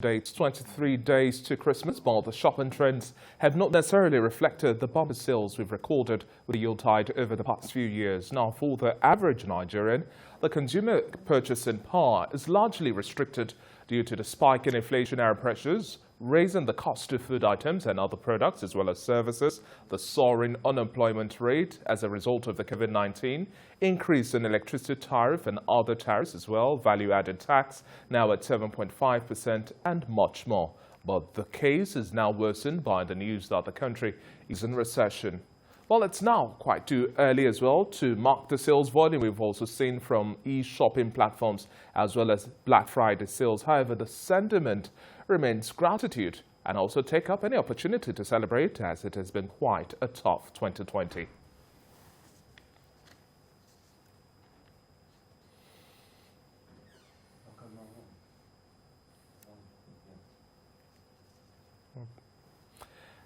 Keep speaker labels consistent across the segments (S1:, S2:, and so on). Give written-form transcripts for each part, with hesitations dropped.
S1: It's 23 days to Christmas, while the shopping trends have not necessarily reflected the bumper sales we've recorded with the Yuletide over the past few years. Now, for the average Nigerian, the consumer purchasing power is largely restricted due to the spike in inflationary pressures, raising the cost of food items and other products as well as services, the soaring unemployment rate as a result of the COVID-19, increase in electricity tariff and other tariffs as well, value-added tax now at 7.5% and much more. But the case is now worsened by the news that the country is in recession. Well, it's now quite too early as well to mark the sales volume we've also seen from e-shopping platforms as well as Black Friday sales. However, the sentiment remains gratitude and also take up any opportunity to celebrate, as it has been quite a tough 2020.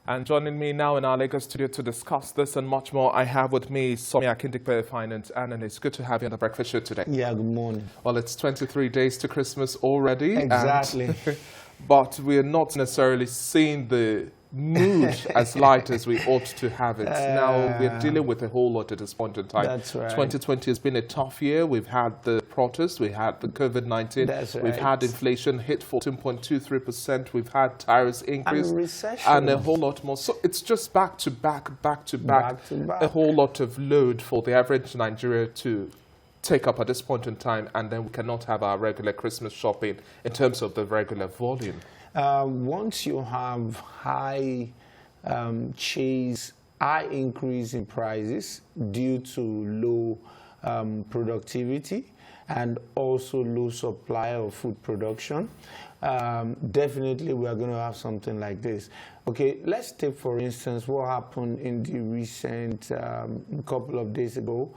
S1: And joining me now in our Lagos studio to discuss this and much more, I have with me Somi Akindikpe, finance analyst. Good to have you on the breakfast show today.
S2: Yeah, good morning.
S1: Well, it's 23 days to Christmas already.
S2: Exactly.
S1: But we're not necessarily seeing the mood as light as we ought to have it. Now, we're dealing with a whole lot at this point in time.
S2: That's right.
S1: 2020 has been a tough year. We've had the protests, we had the COVID-19.
S2: That's right.
S1: We've had inflation hit 14.23%. We've had tariffs increase.
S2: And recession.
S1: And a whole lot more. So it's just back to back. A whole lot of load for the average Nigeria to take up at this point in time, and then we cannot have our regular Christmas shopping in terms of the regular volume.
S2: Once you have high increase in prices due to low productivity and also low supply of food production, definitely we are going to have something like this. Okay, let's take, for instance, what happened in the recent couple of days ago.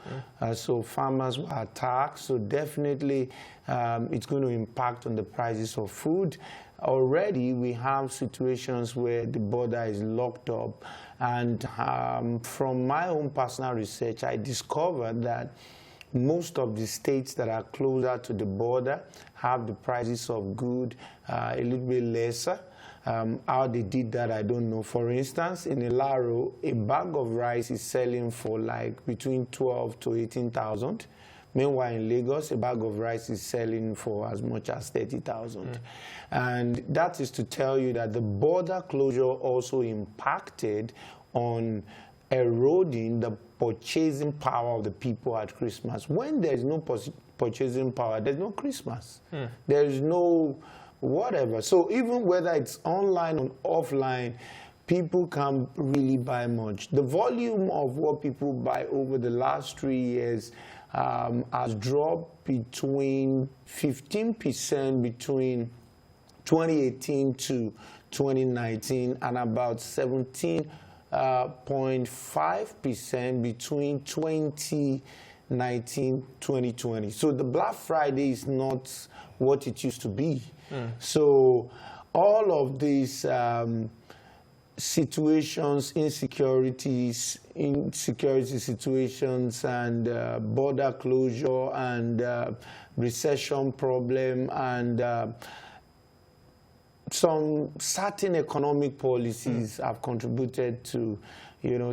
S2: So farmers were attacked, so definitely it's going to impact on the prices of food. Already we have situations where the border is locked up, and from my own personal research, I discovered that most of the states that are closer to the border have the prices of goods a little bit lesser. How they did that, I don't know. For instance, in Ilaro, a bag of rice is selling for like between 12 to 18,000. Meanwhile, in Lagos, a bag of rice is selling for as much as 30,000. And that is to tell you that the border closure also impacted on eroding the purchasing power of the people at Christmas. When there's no purchasing power, there's no Christmas. There's no whatever. So even whether it's online or offline, people can't really buy much. The volume of what people buy over the last 3 years has dropped between 15% between 2018 to 2019 and about 17.5% between 2019-2020. So the Black Friday is not what it used to be. So all of these situations, insecurity situations, and border closure and recession problem and some certain economic policies have contributed to,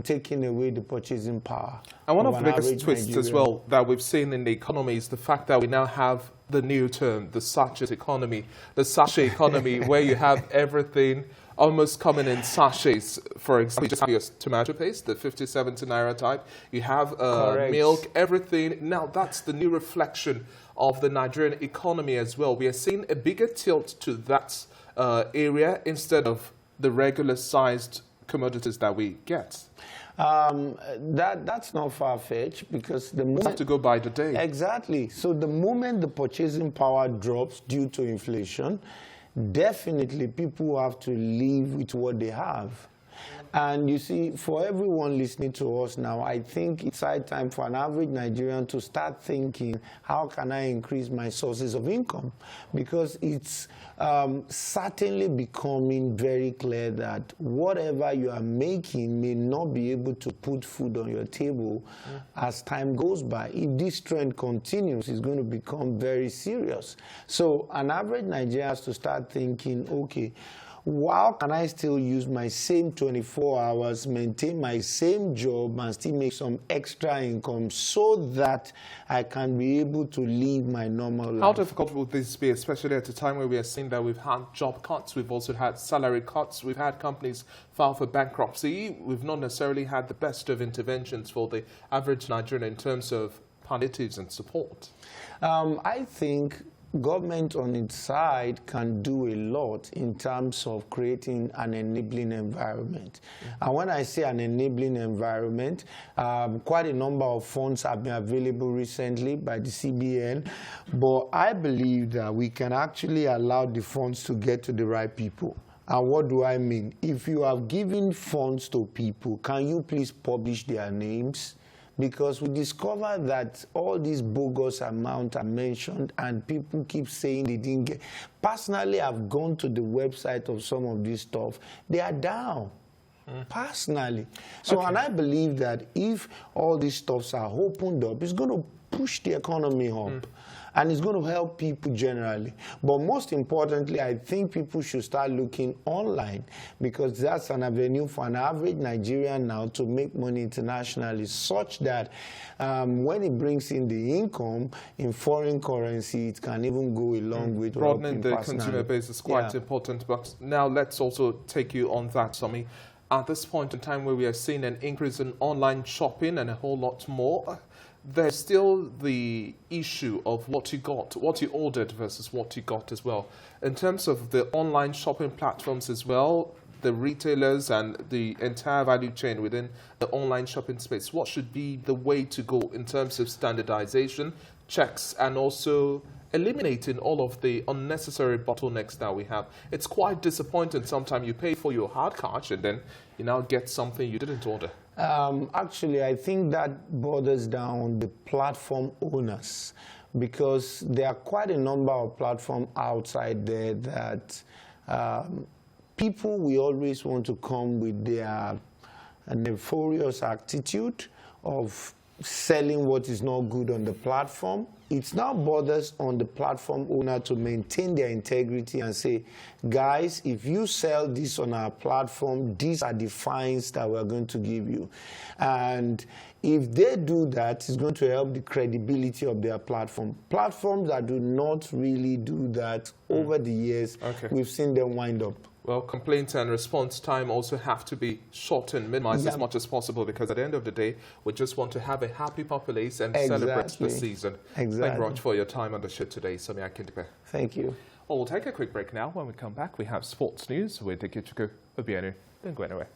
S2: taking away the purchasing power.
S1: And one of the biggest twists as well that we've seen in the economy is the fact that we now have the new term, the sachet economy. The sachet economy, where you have everything almost coming in sachets. For example, you just have your tomato paste, the 50-70 naira type. You have milk, everything. Now, that's the new reflection of the Nigerian economy as well. We are seeing a bigger tilt to that area instead of the regular sized commodities that we get.
S2: That's not far-fetched, because the moment...
S1: You have to go by the day.
S2: Exactly. So the moment the purchasing power drops due to inflation, definitely people have to live with what they have. And you see, for everyone listening to us now, I think it's high time for an average Nigerian to start thinking, how can I increase my sources of income? Because it's certainly becoming very clear that whatever you are making may not be able to put food on your table as time goes by. If this trend continues, it's going to become very serious. So an average Nigerian has to start thinking, okay, how can I still use my same 24 hours, maintain my same job, and still make some extra income so that I can be able to live my normal life?
S1: How difficult will this be, especially at a time where we are seeing that we've had job cuts, we've also had salary cuts, we've had companies file for bankruptcy, we've not necessarily had the best of interventions for the average Nigerian in terms of palliatives and support?
S2: I think government on its side can do a lot in terms of creating an enabling environment. And when I say an enabling environment, quite a number of funds have been available recently by the CBN, but I believe that we can actually allow the funds to get to the right people. And what do I mean? If you have given funds to people, can you please publish their names? Because we discover that all these bogus amounts are mentioned and people keep saying they didn't get. Personally, I've gone to the website of some of this stuff. They are down. Personally. So, and I believe that if all these stuffs are opened up, it's going to push the economy up. And it's going to help people generally. But most importantly, I think people should start looking online, because that's an avenue for an average Nigerian now to make money internationally, such that when it brings in the income in foreign currency, it can even go a long way to
S1: broadening the consumer base is quite important. But now let's also take you on that, Somi. At this point in time where we are seeing an increase in online shopping and a whole lot more, there's still the issue of what you got, what you ordered versus what you got as well. In terms of the online shopping platforms as well, the retailers and the entire value chain within the online shopping space, what should be the way to go in terms of standardization, checks, and also eliminating all of the unnecessary bottlenecks that we have? It's quite disappointing sometimes you pay for your hard cash and then you now get something you didn't order.
S2: Actually, I think that borders down the platform owners, because there are quite a number of platforms outside there that people will always want to come with their nefarious attitude of selling what is not good on the platform. It's now borders on the platform owner to maintain their integrity and say, guys, if you sell this on our platform, these are the fines that we're going to give you. And if they do that, it's going to help the credibility of their platform. Platforms that do not really do that over the years, we've seen them wind up.
S1: Well, complaints and response time also have to be shortened, minimized as much as possible, because at the end of the day, we just want to have a happy populace and celebrate the season. Thank you very much for your time on the show today, Somi Heightened.
S2: Thank you.
S1: Well, we'll take a quick break now. When we come back, we have sports news with Ikichuku Obienu. Don't go anywhere.